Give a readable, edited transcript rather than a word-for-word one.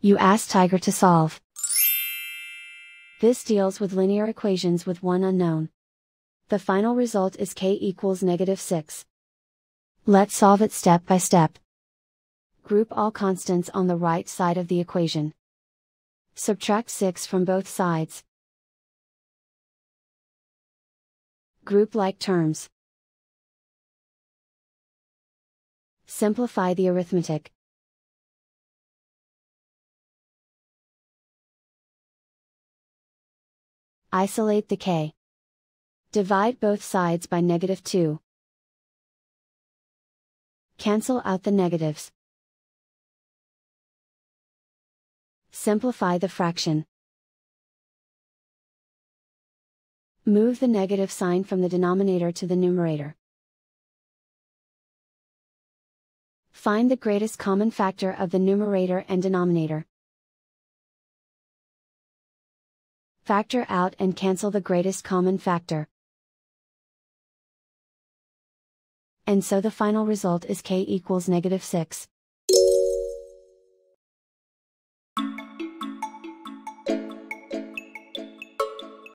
You ask Tiger to solve. This deals with linear equations with one unknown. The final result is k equals -6. Let's solve it step by step. Group all constants on the right side of the equation. Subtract 6 from both sides. Group like terms. Simplify the arithmetic. Isolate the k. Divide both sides by -2. Cancel out the negatives. Simplify the fraction. Move the negative sign from the denominator to the numerator. Find the greatest common factor of the numerator and denominator. Factor out and cancel the greatest common factor. And so the final result is k equals -6.